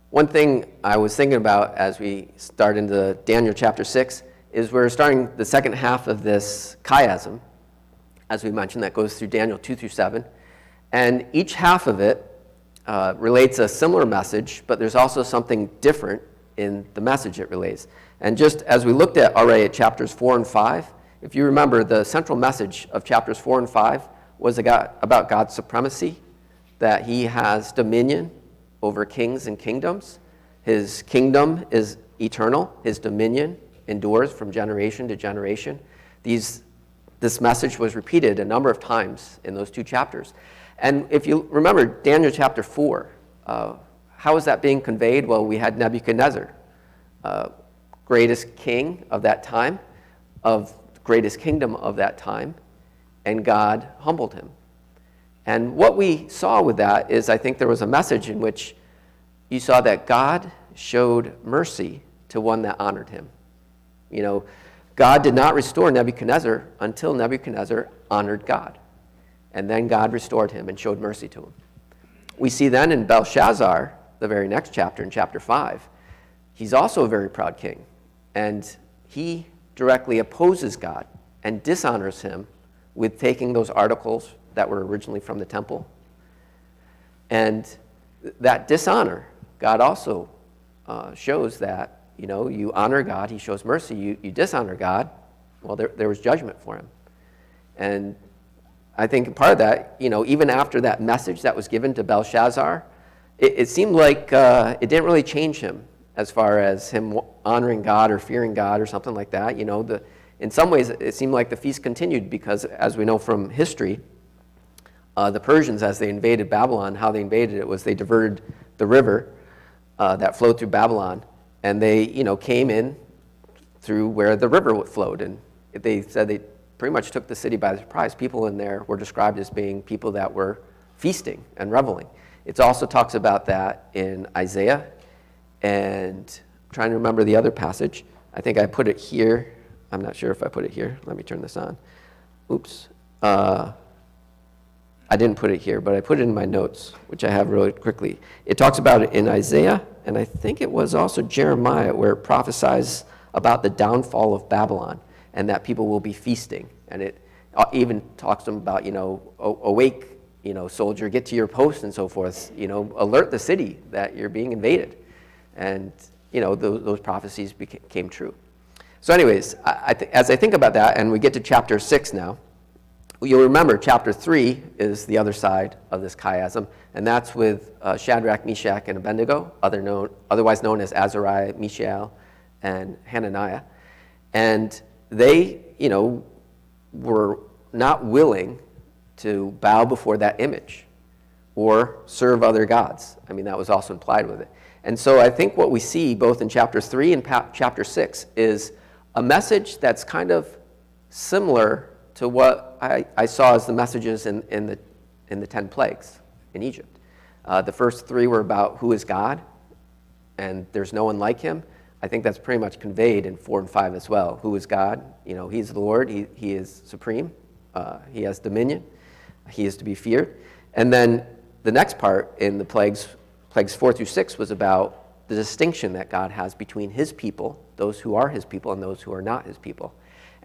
One thing I was thinking about as we start into Daniel chapter 6 is we're starting the second half of this chiasm, as we mentioned, that goes through Daniel 2 through 7. And each half of it relates a similar message, but there's also something different in the message it relates. And just as we looked at already at chapters 4 and 5, if you remember, the central message of chapters 4 and 5 was about God's supremacy, that he has dominion over kings and kingdoms. His kingdom is eternal. His dominion endures from generation to generation. This message was repeated a number of times in those two chapters. And if you remember Daniel chapter 4, how is that being conveyed? Well, we had Nebuchadnezzar, greatest king of that time, of the greatest kingdom of that time, and God humbled him. And what we saw with that is, I think there was a message in which you saw that God showed mercy to one that honored him. You know, God did not restore Nebuchadnezzar until Nebuchadnezzar honored God. And then God restored him and showed mercy to him. We see then in Belshazzar, the very next chapter, in chapter 5, he's also a very proud king. And he directly opposes God and dishonors him with taking those articles that were originally from the temple. And that dishonor, God also shows that, you know, you honor God, he shows mercy. You dishonor God, well, there was judgment for him. And I think part of that, you know, even after that message that was given to Belshazzar, it seemed like it didn't really change him as far as him honoring God or fearing God or something like that. You know, in some ways, it seemed like the feast continued because, as we know from history, the Persians, as they invaded Babylon, how they invaded it was they diverted the river that flowed through Babylon, and they, you know, came in through where the river flowed, and they said they pretty much took the city by surprise. People in there were described as being people that were feasting and reveling. It also talks about that in Isaiah, and I'm trying to remember the other passage. I think I put it here. I'm not sure if I put it here. Let me turn this on. Oops. I didn't put it here, but I put it in my notes, which I have really quickly. It talks about it in Isaiah, and I think it was also Jeremiah, where it prophesies about the downfall of Babylon and that people will be feasting. And it even talks to them about, you know, awake, you know, soldier, get to your post and so forth, you know, alert the city that you're being invaded. And, you know, those prophecies came true. So anyways, as I think about that, and we get to chapter 6 now, you'll remember chapter 3 is the other side of this chiasm, and that's with Shadrach, Meshach, and Abednego, otherwise known as Azariah, Mishael, and Hananiah. And they, you know, were not willing to bow before that image or serve other gods. I mean, that was also implied with it. And so I think what we see both in chapter 3 and chapter 6 is a message that's kind of similar to what I saw as the messages in the 10 plagues in Egypt. The first 3 were about who is God, and there's no one like him. I think that's pretty much conveyed in 4 and 5 as well. Who is God? You know, he's the Lord. He is supreme. He has dominion. He is to be feared. And then the next part in the plagues 4 through 6 was about the distinction that God has between his people, those who are his people, and those who are not his people.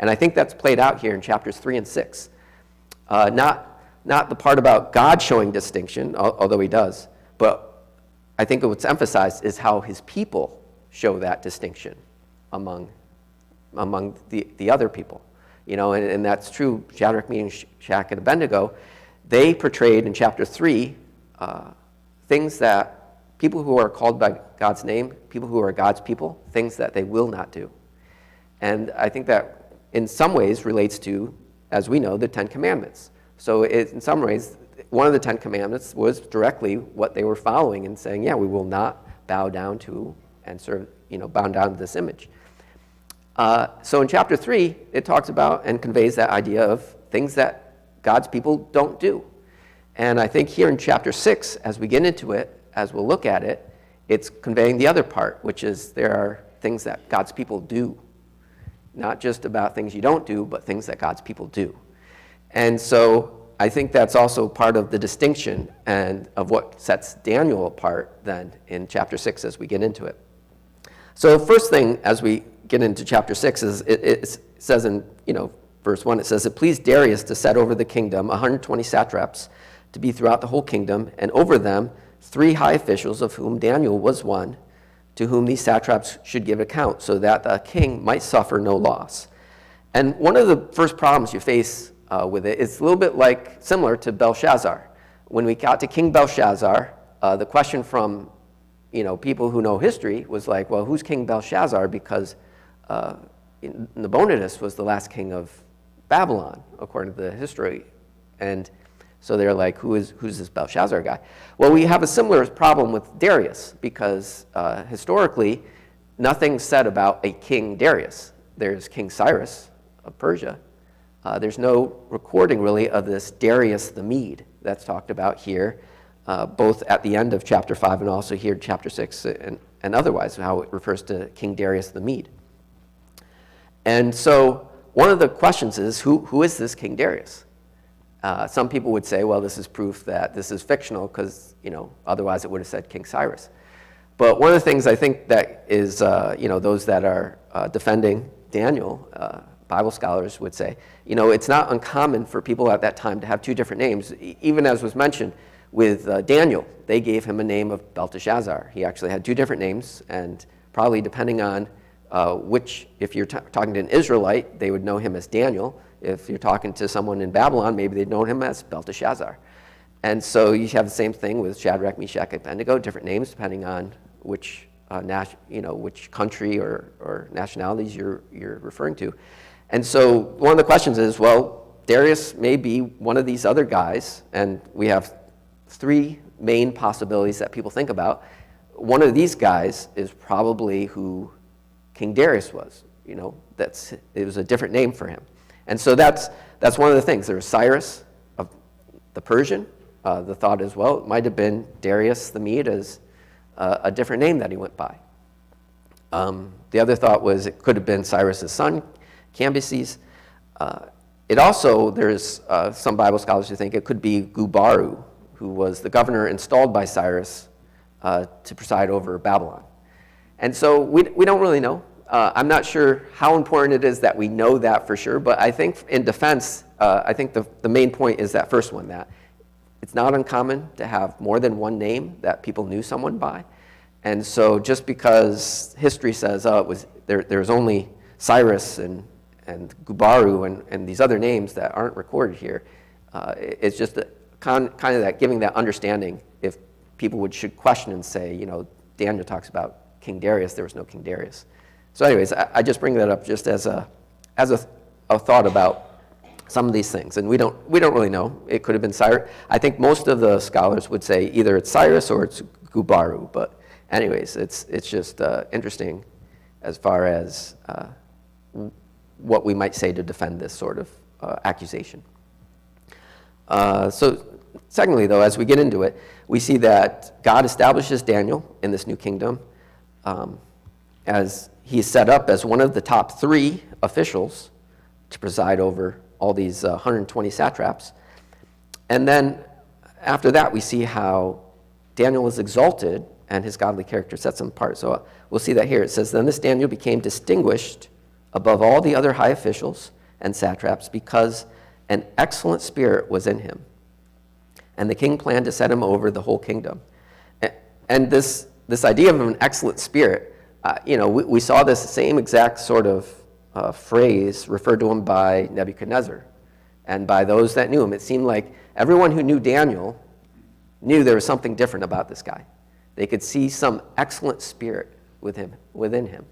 And I think that's played out here in chapters 3 and 6. Not the part about God showing distinction, although he does, but I think what's emphasized is how his people show that distinction among the other people. You know, and that's true. Shadrach, Meshach, and Abednego, they portrayed in chapter 3 things that people who are called by God's name, people who are God's people, things that they will not do. And I think that in some ways relates to, as we know, the 10 Commandments. So in some ways, one of the 10 Commandments was directly what they were following and saying, yeah, we will not bow down to and serve, you know, bow down to this image. So in chapter 3, it talks about and conveys that idea of things that God's people don't do. And I think here in chapter 6, as we get into it, as we'll look at it, it's conveying the other part, which is there are things that God's people do. Not just about things you don't do, but things that God's people do. And so I think that's also part of the distinction and of what sets Daniel apart then in chapter 6 as we get into it. So first thing as we get into chapter 6 is it says in verse 1, it says, "It pleased Darius to set over the kingdom 120 satraps to be throughout the whole kingdom, and over them 3 high officials, of whom Daniel was one, to whom these satraps should give account, so that the king might suffer no loss." And one of the first problems you face with it is a little bit similar to Belshazzar. When we got to King Belshazzar, the question from people who know history was like, well, who's King Belshazzar? Because Nabonidus was the last king of Babylon, according to the history. And so they're like, who's this Belshazzar guy? Well, we have a similar problem with Darius, because historically, nothing's said about a King Darius. There's King Cyrus of Persia. There's no recording really of this Darius the Mede that's talked about here, both at the end of chapter 5 and also here in chapter 6 and otherwise, how it refers to King Darius the Mede. And so one of the questions is, who is this King Darius? Some people would say, well, this is proof that this is fictional because, otherwise it would have said King Cyrus. But one of the things I think that is, those that are defending Daniel, Bible scholars would say, it's not uncommon for people at that time to have 2 different names. Even as was mentioned with Daniel, they gave him a name of Belteshazzar. He actually had 2 different names, and probably depending on if you're talking to an Israelite, they would know him as Daniel. If you're talking to someone in Babylon, maybe they'd know him as Belteshazzar. And so you have the same thing with Shadrach, Meshach, and Abednego, different names depending on which which country or nationalities you're referring to. And so one of the questions is, well, Darius may be one of these other guys, and we have 3 main possibilities that people think about. One of these guys is probably who King Darius was. It was a different name for him. And so that's one of the things. There's Cyrus of the Persian. The thought is, well, it might have been Darius the Mede as a different name that he went by. The other thought was it could have been Cyrus's son, Cambyses. There's some Bible scholars who think it could be Gubaru, who was the governor installed by Cyrus to preside over Babylon. And so we don't really know. I'm not sure how important it is that we know that for sure, but I think in defense, I think the main point is that first one, that it's not uncommon to have more than one name that people knew someone by. And so just because history says, there's only Cyrus and Gubaru and these other names that aren't recorded here, it's just kind of that giving that understanding if people should question and say, Daniel talks about King Darius, there was no King Darius. So anyways, I just bring that up just as a thought about some of these things. And we don't really know. It could have been Cyrus. I think most of the scholars would say either it's Cyrus or it's Gubaru. But anyways, it's just interesting as far as what we might say to defend this sort of accusation. So secondly, though, as we get into it, we see that God establishes Daniel in this new kingdom as he's set up as one of the top 3 officials to preside over all these 120 satraps. And then after that, we see how Daniel is exalted and his godly character sets him apart. So we'll see that here. It says, "Then this Daniel became distinguished above all the other high officials and satraps because an excellent spirit was in him. And the king planned to set him over the whole kingdom." And this idea of an excellent spirit, we saw this same exact sort of phrase referred to him by Nebuchadnezzar and by those that knew him. It seemed like everyone who knew Daniel knew there was something different about this guy. They could see some excellent spirit within him.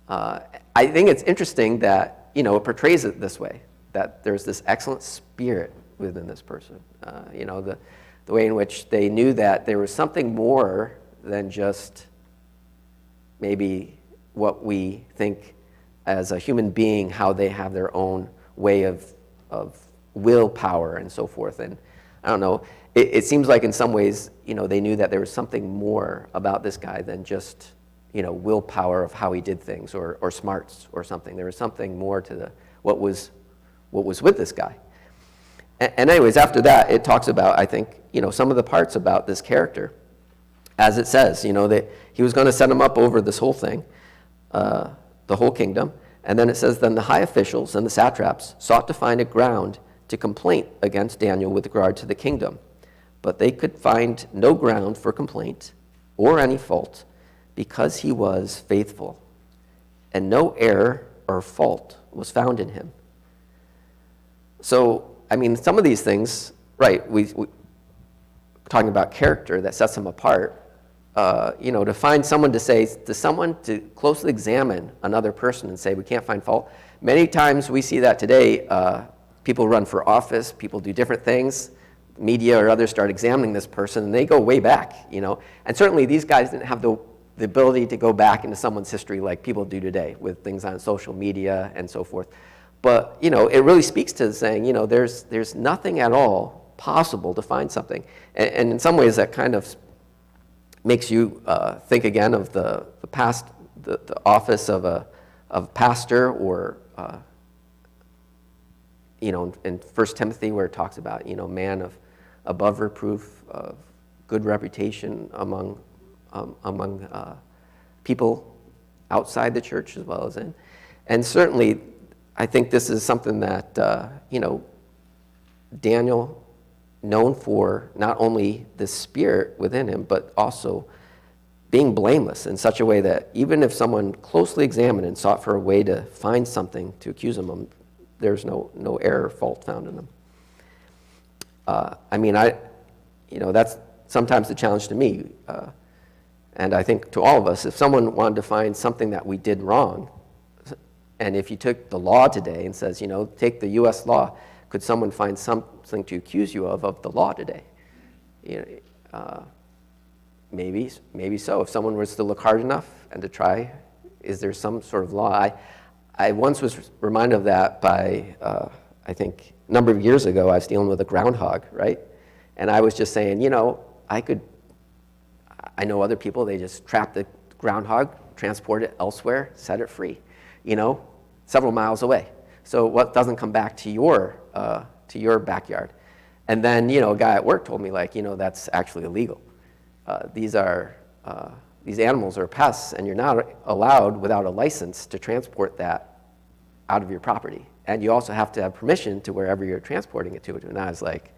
I think it's interesting that it portrays it this way, that there's this excellent spirit within this person. The way in which they knew that there was something more than just maybe what we think as a human being, how they have their own way of willpower and so forth. And I don't know, it seems like in some ways, they knew that there was something more about this guy than just, willpower of how he did things or smarts or something. There was something more to what was with this guy. And anyways, after that, it talks about, I think, some of the parts about this character. As it says, that he was going to set him up over this whole thing, the whole kingdom. And then it says, then the high officials and the satraps sought to find a ground to complaint against Daniel with regard to the kingdom. But they could find no ground for complaint or any fault, because he was faithful, and no error or fault was found in him. So, some of these things, right, we talking about character that sets him apart, to find someone to closely examine another person and say, we can't find fault. Many times we see that today, people run for office, people do different things, media or others start examining this person, and they go way back, And certainly these guys didn't have the ability to go back into someone's history like people do today with things on social media and so forth. But, it really speaks to saying, there's nothing at all possible to find something. And in some ways that kind of makes you think again of the past, the office of a pastor, or, in 1 Timothy where it talks about, man of above reproof, of good reputation among people outside the church as well as in. And certainly, I think this is something that, Daniel, known for not only the spirit within him, but also being blameless in such a way that even if someone closely examined and sought for a way to find something to accuse him of, there's no error or fault found in them. That's sometimes the challenge to me. And I think to all of us, if someone wanted to find something that we did wrong, and if you took the law today and says, take the U.S. law, could someone find something to accuse you of the law today? Maybe so. If someone was to look hard enough and to try, is there some sort of law? I once was reminded of that by, I think, a number of years ago, I was dealing with a groundhog, right? And I was just saying, I know other people, they just trap the groundhog, transport it elsewhere, set it free, several miles away. So what doesn't come back to your backyard? And then, a guy at work told me, that's actually illegal. These animals are pests, and you're not allowed without a license to transport that out of your property. And you also have to have permission to wherever you're transporting it to. And I was like,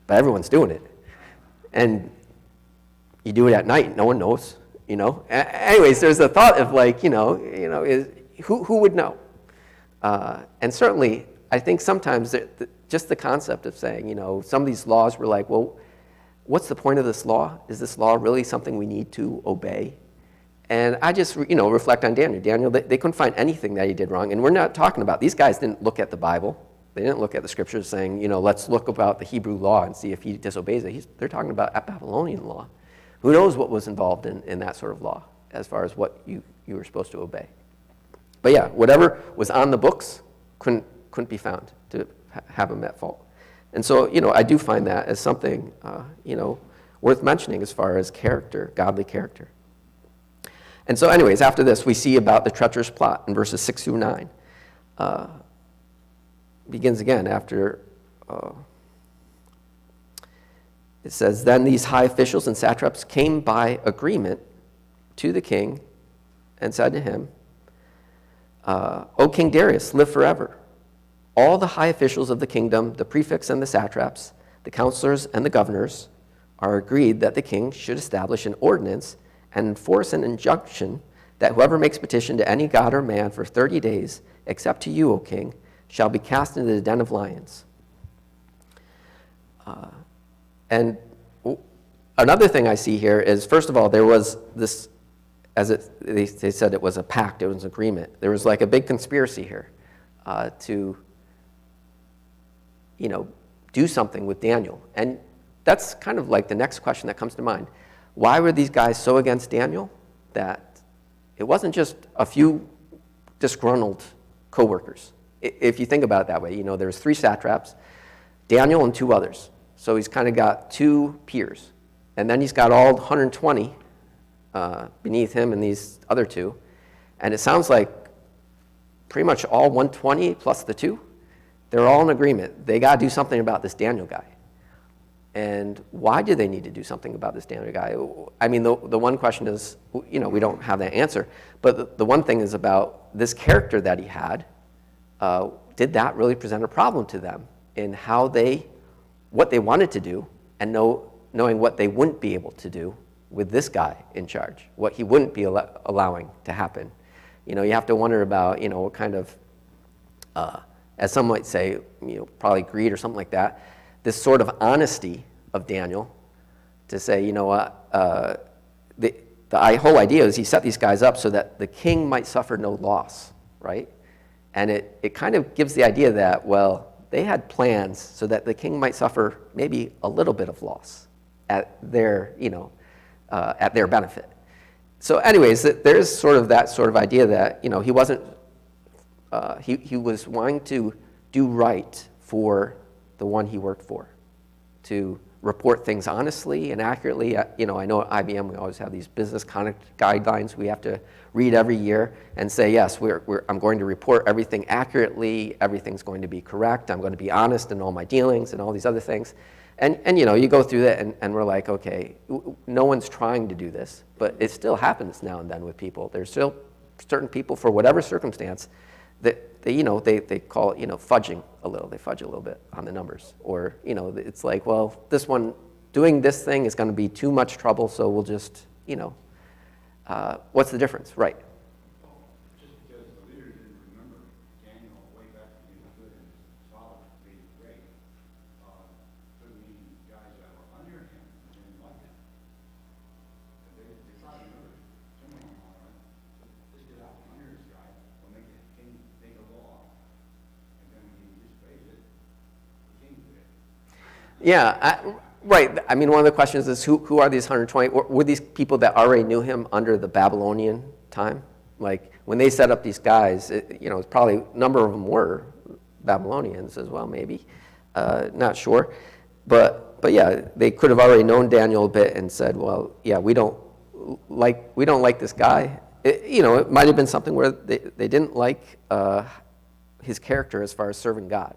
but everyone's doing it. And you do it at night, no one knows, Anyways, there's a thought of who would know? And certainly, I think sometimes just the concept of saying, some of these laws were like, well, what's the point of this law? Is this law really something we need to obey? And I just, reflect on Daniel. Daniel, they couldn't find anything that he did wrong. And we're not talking about, these guys didn't look at the Bible. They didn't look at the scriptures saying, let's look about the Hebrew law and see if he disobeys it. They're talking about Babylonian law. Who knows what was involved in that sort of law as far as what you were supposed to obey. But yeah, whatever was on the books couldn't be found to have him at fault. And so, I do find that as something, worth mentioning as far as character, godly character. And so anyways, after this, we see about the treacherous plot in verses 6 through 9. Begins again after, it says, then these high officials and satraps came by agreement to the king and said to him, O King Darius, live forever. All the high officials of the kingdom, the prefects and the satraps, the counselors and the governors, are agreed that the king should establish an ordinance and enforce an injunction that whoever makes petition to any god or man for 30 days, except to you, O king, shall be cast into the den of lions. And another thing I see here is, first of all, there was this, they said it was a pact, it was an agreement. There was like a big conspiracy here to, do something with Daniel. And that's kind of like the next question that comes to mind. Why were these guys so against Daniel that it wasn't just a few disgruntled co-workers? If you think about it that way, there's 3 satraps, Daniel and 2 others. So he's kind of got 2 peers. And then he's got all 120 beneath him and these other 2. And it sounds like pretty much all 120 plus the 2 they're all in agreement. They got to do something about this Daniel guy. And why do they need to do something about this Daniel guy? I mean, the one question is, we don't have that answer. But the one thing is about this character that he had. Did that really present a problem to them in what they wanted to do, and knowing what they wouldn't be able to do with this guy in charge, what he wouldn't be allowing to happen? You have to wonder about, what kind of, as some might say, probably greed or something like that, this sort of honesty of Daniel to say, the whole idea is he set these guys up so that the king might suffer no loss, right? And it kind of gives the idea that, well, they had plans so that the king might suffer maybe a little bit of loss at their benefit. So anyways, there's sort of that sort of idea that, he wasn't, he was wanting to do right for the one he worked for, to report things honestly and accurately. I know at IBM we always have these business conduct guidelines we have to read every year and say, yes, I'm going to report everything accurately, everything's going to be correct, I'm going to be honest in all my dealings and all these other things. And you go through that and we're like, okay, no one's trying to do this, but it still happens now and then with people. There's still certain people, for whatever circumstance, that they call it, fudging a little. They fudge a little bit on the numbers. Or, it's like, well, this one, doing this thing is going to be too much trouble, so we'll just, what's the difference? Right. Just because the leader didn't remember Daniel way back when he was good and solid, being great, doesn't mean guys that were under him didn't like him. They probably remembered some of them, all right. Let's get out from under this guy, we'll make it king, make a law, and then when he disobeys it, the king did it. Yeah, right. I mean, one of the questions is who are these 120? Were these people that already knew him under the Babylonian time? Like when they set up these guys, it's probably a number of them were Babylonians as well, maybe. Not sure. But yeah, they could have already known Daniel a bit and said, well, yeah, we don't like this guy. It might have been something where they didn't like his character as far as serving God.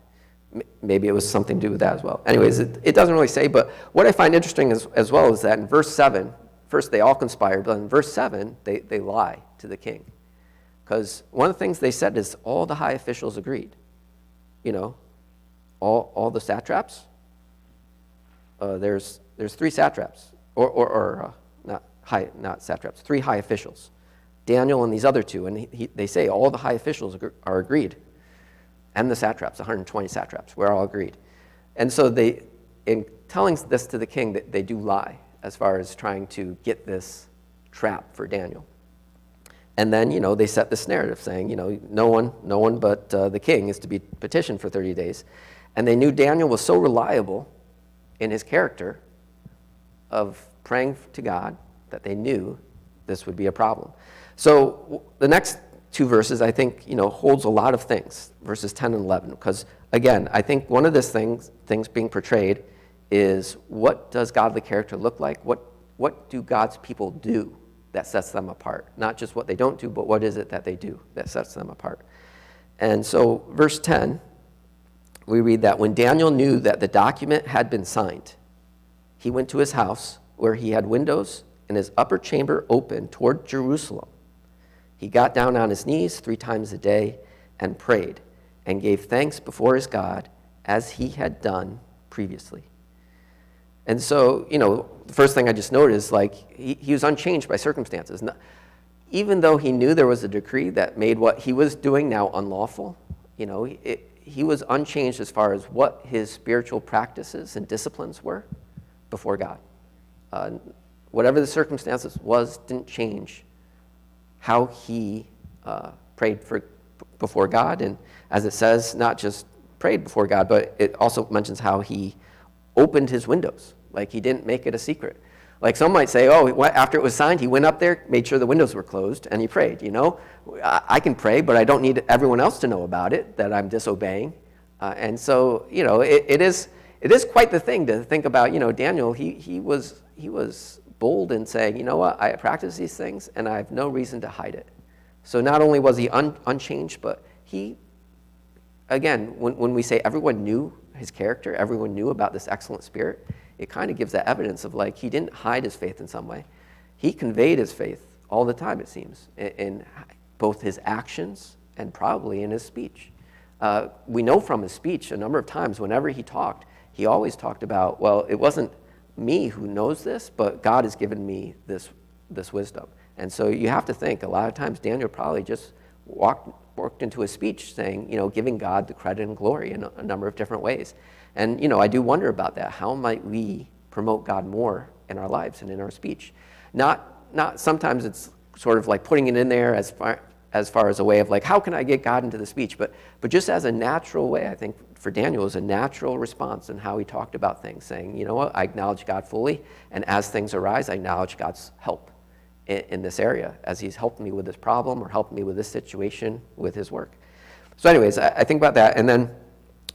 Maybe it was something to do with that as well. Anyways, it doesn't really say, but what I find interesting as well is that in verse 7, first they all conspired, but in verse 7, they lie to the king. Because one of the things they said is all the high officials agreed. All the satraps. There's 3 satraps, or not satraps, 3 high officials. Daniel and these other 2, and they say all the high officials are agreed. And the satraps, 120 satraps, we're all agreed. And so in telling this to the king, they do lie as far as trying to get this trap for Daniel. And then, they set this narrative saying, no one but the king is to be petitioned for 30 days. And they knew Daniel was so reliable in his character of praying to God that they knew this would be a problem. So the next 2 verses, I think, holds a lot of things, verses 10 and 11, because, again, I think one of these things being portrayed is what does godly character look like? What do God's people do that sets them apart? Not just what they don't do, but what is it that they do that sets them apart? And so, verse 10, we read that when Daniel knew that the document had been signed, he went to his house where he had windows and his upper chamber open toward Jerusalem. He got down on his knees 3 times a day and prayed and gave thanks before his God as he had done previously. And so, the first thing I just noted is he was unchanged by circumstances. Even though he knew there was a decree that made what he was doing now unlawful, he was unchanged as far as what his spiritual practices and disciplines were before God. Whatever the circumstances didn't change how he prayed before God. And as it says, not just prayed before God, but it also mentions how he opened his windows. Like he didn't make it a secret. Like some might say, after it was signed, he went up there, made sure the windows were closed, and he prayed. I can pray, but I don't need everyone else to know about it, that I'm disobeying. And so, it is quite the thing to think about. Daniel, he was bold in saying, I practice these things, and I have no reason to hide it. So not only was he unchanged, but he again, when we say everyone knew his character, everyone knew about this excellent spirit, it kind of gives that evidence of like he didn't hide his faith in some way. He conveyed his faith all the time, it seems, in both his actions and probably in his speech. We know from his speech a number of times, whenever he talked, he always talked about, well, it wasn't me who knows this, but God has given me this wisdom. And so you have to think, a lot of times Daniel probably just worked into his speech saying, giving God the credit and glory in a number of different ways. And, I do wonder about that. How might we promote God more in our lives and in our speech? Not sometimes it's sort of like putting it in there as far as a way of like, how can I get God into the speech? But just as a natural way, I think for Daniel is a natural response in how he talked about things, saying, you know what, I acknowledge God fully, and as things arise, I acknowledge God's help in this area, as he's helped me with this problem or helped me with this situation with his work. So anyways, I think about that. And then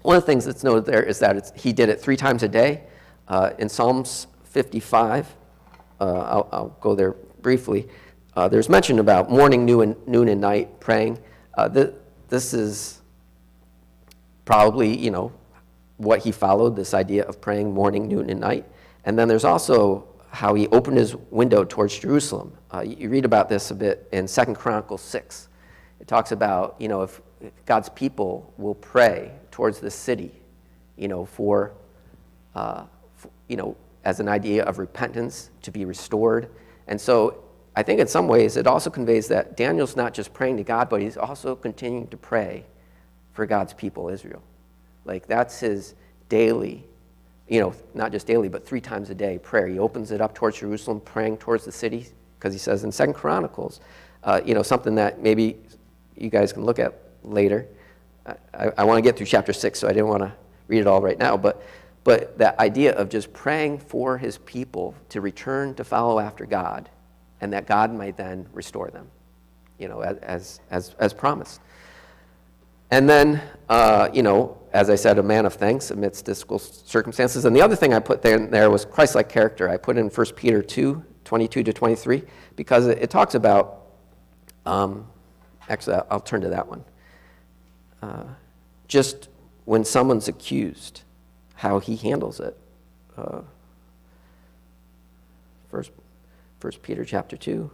one of the things that's noted there is that he did it 3 times a day. In Psalms 55, I'll go there briefly. There's mention about morning, noon, and night praying. This is probably, what he followed, this idea of praying morning, noon, and night. And then there's also how he opened his window towards Jerusalem. You read about this a bit in 2 Chronicles 6. It talks about, if God's people will pray towards the city, for as an idea of repentance to be restored. And so I think in some ways it also conveys that Daniel's not just praying to God, but he's also continuing to pray for God's people, Israel. Like that's his daily, not just daily, but 3 times a day prayer. He opens it up towards Jerusalem, praying towards the city, because he says in 2 Chronicles, something that maybe you guys can look at later. I want to get through chapter 6, so I didn't want to read it all right now, but that idea of just praying for his people to return to follow after God, and that God might then restore them, as promised. And then, as I said, a man of thanks amidst difficult circumstances. And the other thing I put there was Christ-like character. I put in 1 Peter 2, 22 to 23, because it talks about, actually, I'll turn to that one. Just when someone's accused, how he handles it. First Peter chapter 2.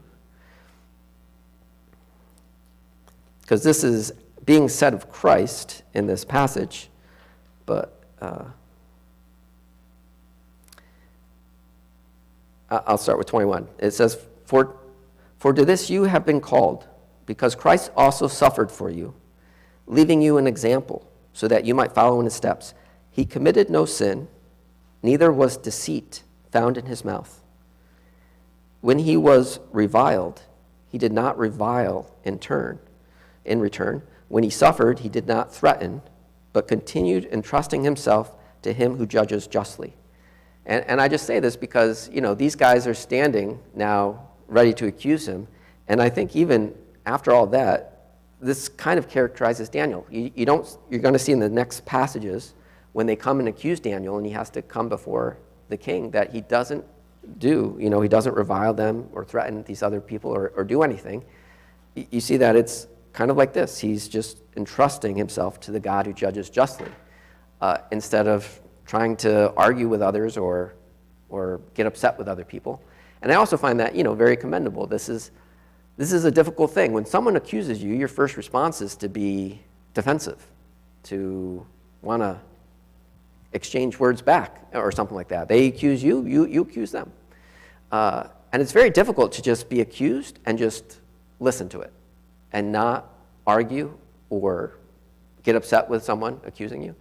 Because this is being said of Christ in this passage, but I'll start with 21. It says, For to this you have been called, because Christ also suffered for you, leaving you an example, so that you might follow in his steps. He committed no sin, neither was deceit found in his mouth. When he was reviled, he did not revile in return. When he suffered, he did not threaten, but continued entrusting himself to him who judges justly. And I just say this because, these guys are standing now ready to accuse him. And I think even after all that, this kind of characterizes Daniel. You're going to see in the next passages when they come and accuse Daniel and he has to come before the king that he doesn't do, he doesn't revile them or threaten these other people or do anything. You see that it's kind of like this. He's just entrusting himself to the God who judges justly, instead of trying to argue with others or get upset with other people. And I also find that, very commendable. This is a difficult thing. When someone accuses you, your first response is to be defensive, to want to exchange words back or something like that. They accuse you, you accuse them. And it's very difficult to just be accused and just listen to it and not argue or get upset with someone accusing you.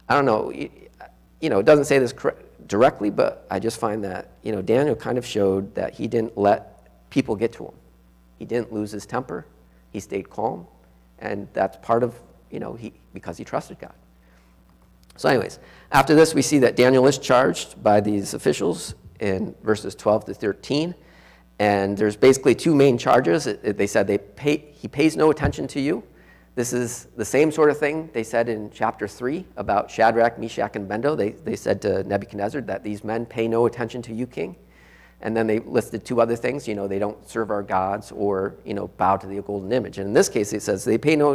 I don't know, it doesn't say this directly, but I just find that, Daniel kind of showed that he didn't let people get to him. He didn't lose his temper. He stayed calm. And that's part of, because he trusted God. So anyways, after this, we see that Daniel is charged by these officials in verses 12 to 13. And there's basically 2 main charges. They said he pays no attention to you. This is the same sort of thing they said in chapter 3 about Shadrach, Meshach, and Abednego. They said to Nebuchadnezzar that these men pay no attention to you, king. And then they listed two other things, they don't serve our gods or, bow to the golden image. And in this case, it says they pay no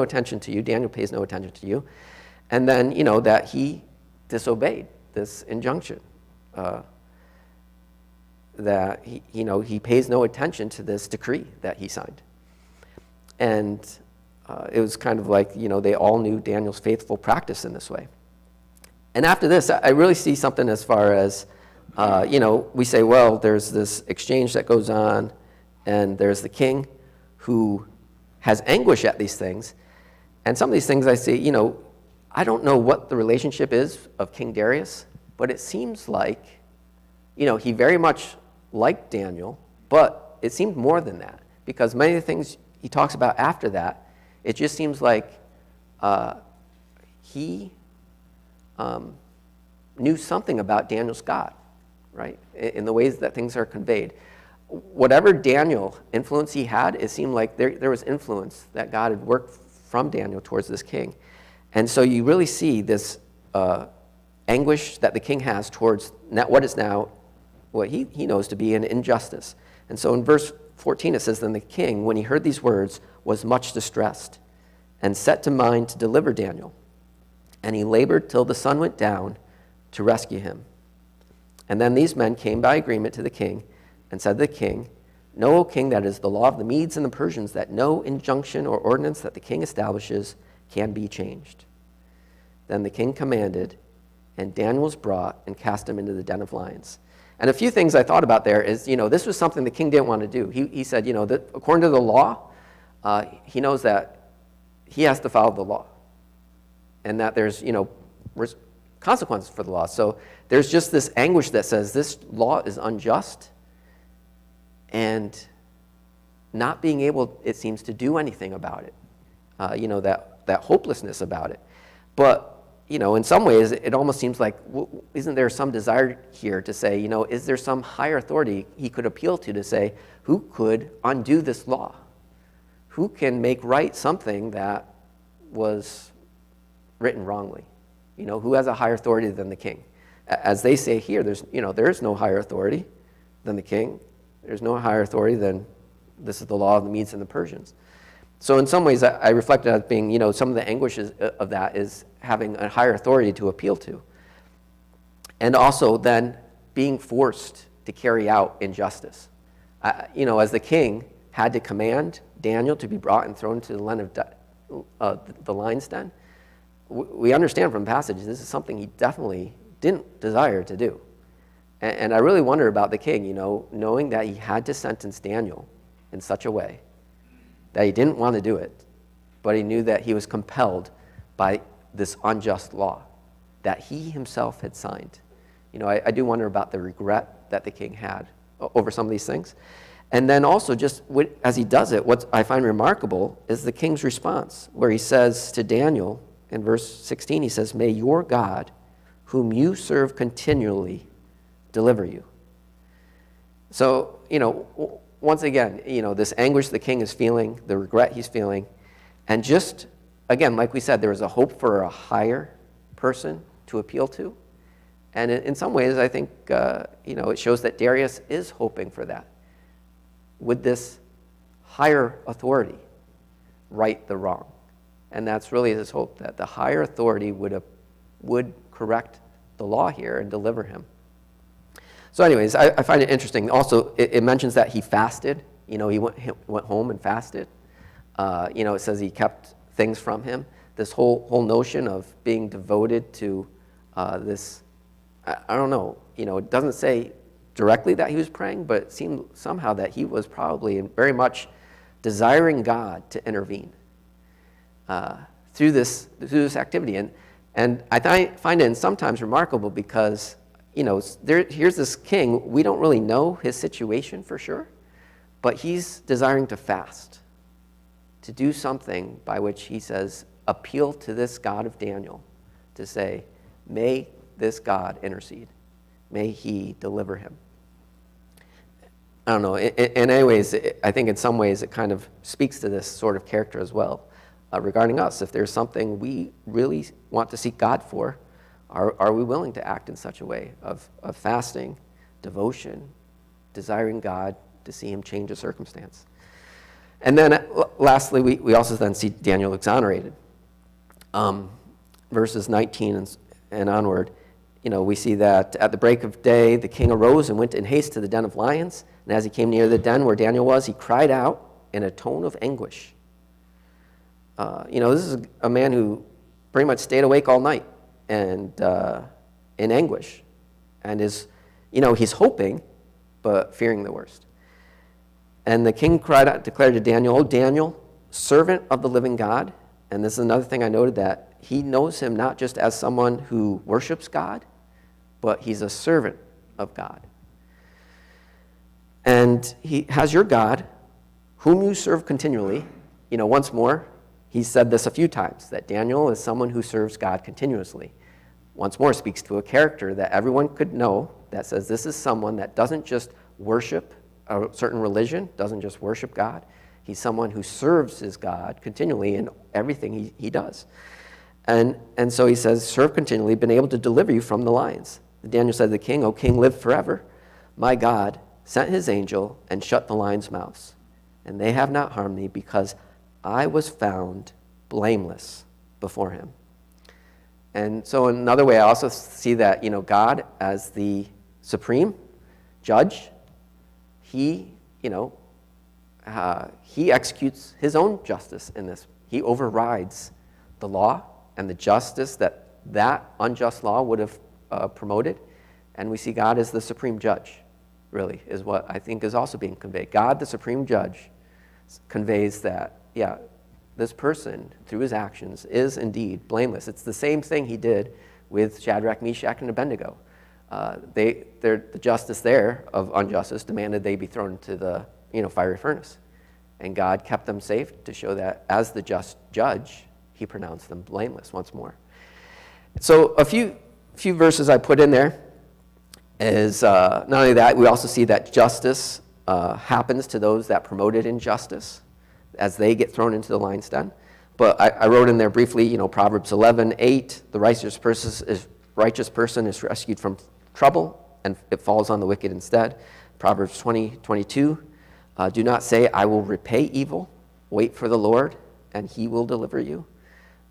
attention to you. Daniel pays no attention to you. And then, that he disobeyed this injunction. That he pays no attention to this decree that he signed. And it was kind of like, they all knew Daniel's faithful practice in this way. And after this, I really see something as far as, we say, well, there's this exchange that goes on, and there's the king who has anguish at these things. And some of these things I see, I don't know what the relationship is of King Darius, but it seems like, he very much liked Daniel, but it seemed more than that, because many of the things he talks about after that, it just seems like he knew something about Daniel's God, right, in the ways that things are conveyed. Whatever Daniel influence he had, it seemed like there was influence that God had worked from Daniel towards this king. And so you really see this anguish that the king has towards what is now what he knows to be an injustice. And so in verse 14 it says, then the king, when he heard these words, was much distressed and set to mind to deliver Daniel. And he labored till the sun went down to rescue him. And then these men came by agreement to the king and said to the king, know, O king, that it is the law of the Medes and the Persians that no injunction or ordinance that the king establishes can be changed. Then the king commanded, and Daniel was brought and cast him into the den of lions. And a few things I thought about there is, this was something the king didn't want to do. He said, that according to the law, he knows that he has to follow the law and that there's, consequences for the law. So there's just this anguish that says this law is unjust and not being able, it seems, to do anything about it, that hopelessness about it. But in some ways, it almost seems like, isn't there some desire here to say, is there some higher authority he could appeal to say, who could undo this law? Who can make right something that was written wrongly? Who has a higher authority than the king? As they say here, there's no higher authority than the king. There's no higher authority than this is the law of the Medes and the Persians. So in some ways, I reflected as being, some of the anguishes of that is having a higher authority to appeal to. And also then being forced to carry out injustice. As the king had to command Daniel to be brought and thrown into the lion's den, we understand from the passage this is something he definitely didn't desire to do. And I really wonder about the king, knowing that he had to sentence Daniel in such a way that he didn't want to do it, but he knew that he was compelled by this unjust law that he himself had signed. I do wonder about the regret that the king had over some of these things. And then also just as he does it, what I find remarkable is the king's response, where he says to Daniel in verse 16, he says, may your God, whom you serve continually, deliver you. So, once again, this anguish the king is feeling, the regret he's feeling, and just, again, like we said, there was a hope for a higher person to appeal to. And in some ways, I think, it shows that Darius is hoping for that. Would this higher authority right the wrong? And that's really his hope, that the higher authority would correct the law here and deliver him. So anyways, I find it interesting. Also, it mentions that he fasted. He went home and fasted. It says he kept things from him. This whole notion of being devoted to this, I don't know. It doesn't say directly that he was praying, but it seemed somehow that he was probably very much desiring God to intervene through this activity. And I find it sometimes remarkable because here's this king, we don't really know his situation for sure, but he's desiring to fast, to do something by which he says, appeal to this God of Daniel, to say, may this God intercede, may he deliver him. I don't know, in any ways, I think in some ways it kind of speaks to this sort of character as well regarding us. If there's something we really want to seek God for, are we willing to act in such a way of fasting, devotion, desiring God to see him change a circumstance. And then lastly, we also then see Daniel exonerated. Verses 19 and onward, we see that at the break of day, the king arose and went in haste to the den of lions. And as he came near the den where Daniel was, he cried out in a tone of anguish. This is a man who pretty much stayed awake all night and in anguish. And he's hoping, but fearing the worst. And the king cried out, declared to Daniel, "O Daniel, servant of the living God." And this is another thing I noted, that he knows him not just as someone who worships God, but he's a servant of God. And he has your God, whom you serve continually. Once more, he said this a few times, that Daniel is someone who serves God continuously. Once more, speaks to a character that everyone could know, that says this is someone that doesn't just worship a certain religion, doesn't just worship God. He's someone who serves his God continually in everything he does. And so he says, serve continually, been able to deliver you from the lions. Daniel said to the king, "O king, live forever. My God sent his angel and shut the lions' mouths, and they have not harmed me, because I was found blameless before him." And so in another way, I also see that, God as the supreme judge, he executes his own justice in this. He overrides the law and the justice that unjust law would have promoted. And we see God as the supreme judge, really, is what I think is also being conveyed. God, the supreme judge, conveys that, this person, through his actions, is indeed blameless. It's the same thing he did with Shadrach, Meshach, and Abednego. The justice there of injustice demanded they be thrown into the fiery furnace. And God kept them safe to show that as the just judge, he pronounced them blameless once more. So a few verses I put in there is not only that, we also see that justice happens to those that promoted injustice as they get thrown into the lion's den. But I wrote in there briefly, Proverbs 11:8, the righteous person is rescued from trouble, and it falls on the wicked instead. Proverbs 20:22, do not say, "I will repay evil." Wait for the Lord, and he will deliver you.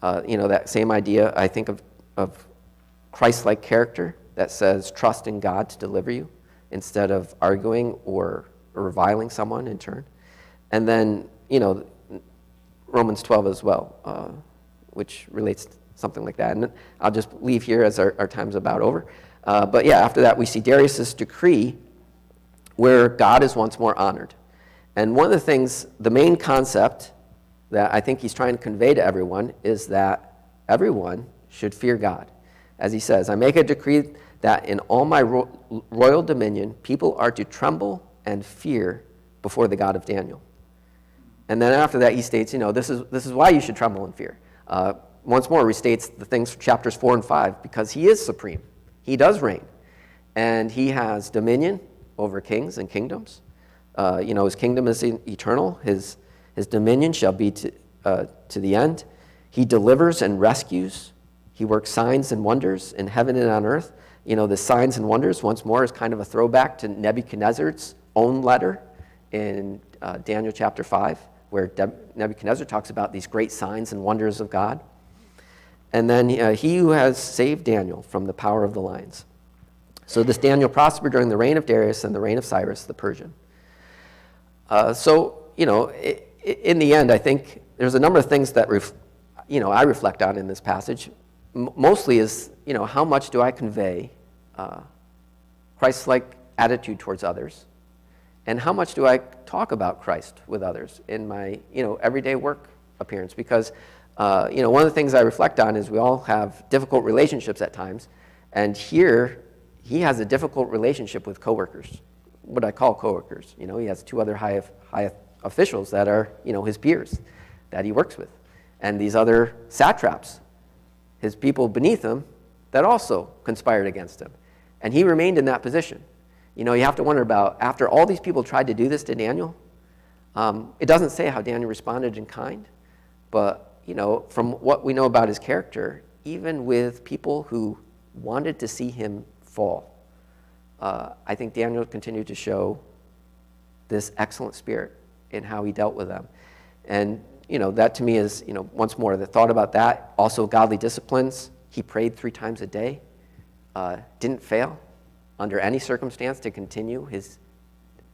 That same idea, I think, of Christ-like character that says, trust in God to deliver you, instead of arguing or reviling someone in turn. And then, Romans 12 as well, which relates to something like that. And I'll just leave here as our time's about over. But after that, we see Darius's decree where God is once more honored. And one of the things, the main concept that I think he's trying to convey to everyone is that everyone should fear God. As he says, "I make a decree that in all my royal dominion, people are to tremble and fear before the God of Daniel." And then after that, he states, this is why you should tremble and fear. Once more, restates the things from chapters 4 and 5, because he is supreme. He does reign. And he has dominion over kings and kingdoms. His kingdom is eternal. His dominion shall be to the end. He delivers and rescues. He works signs and wonders in heaven and on earth. The signs and wonders, once more, is kind of a throwback to Nebuchadnezzar's own letter in Daniel chapter 5, where Nebuchadnezzar talks about these great signs and wonders of God. And then he who has saved Daniel from the power of the lions. So this Daniel prospered during the reign of Darius and the reign of Cyrus the Persian. In the end, I think there's a number of things that I reflect on in this passage. Mostly is, how much do I convey Christ-like attitude towards others, and how much do I talk about Christ with others in my, everyday work appearance? Because, one of the things I reflect on is we all have difficult relationships at times, and here he has a difficult relationship with coworkers, what I call coworkers. He has two other high officials that are, his peers that he works with, and these other satraps, his people beneath him, that also conspired against him. And he remained in that position. You have to wonder about, after all these people tried to do this to Daniel, it doesn't say how Daniel responded in kind, but, from what we know about his character, even with people who wanted to see him fall, I think Daniel continued to show this excellent spirit in how he dealt with them. And, that to me is, once more, the thought about that. Also, godly disciplines. He prayed 3 times a day, didn't fail under any circumstance to continue his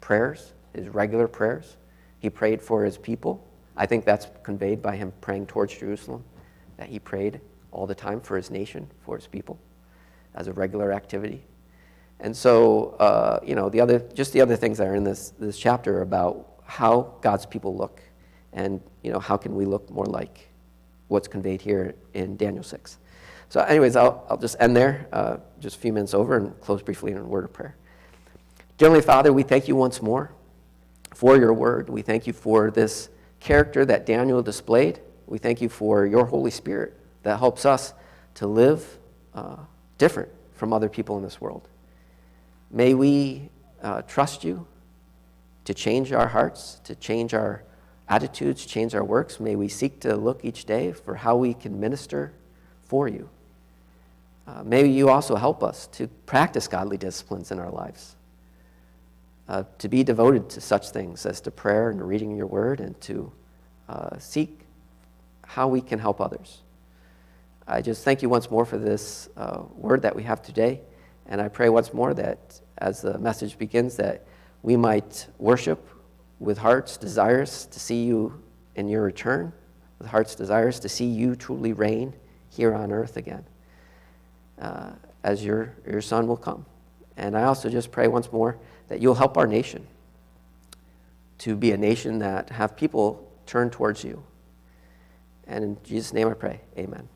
prayers, his regular prayers. He prayed for his people. I think that's conveyed by him praying towards Jerusalem, that he prayed all the time for his nation, for his people, as a regular activity. And so, the other things that are in this chapter about how God's people look, and how can we look more like what's conveyed here in Daniel 6. So anyways, I'll just end there, just a few minutes over, and close briefly in a word of prayer. Dear Heavenly Father, we thank you once more for your word. We thank you for this character that Daniel displayed. We thank you for your Holy Spirit that helps us to live different from other people in this world. May we trust you to change our hearts, to change our attitudes, change our works. May we seek to look each day for how we can minister for you. May you also help us to practice godly disciplines in our lives, to be devoted to such things as to prayer and reading your word, and to seek how we can help others. I just thank you once more for this word that we have today, and I pray once more that as the message begins, that we might worship with hearts desirous to see you in your return, with hearts desirous to see you truly reign here on earth again, as your Son will come. And I also just pray once more that you'll help our nation to be a nation that have people turn towards you. And in Jesus' name I pray, amen.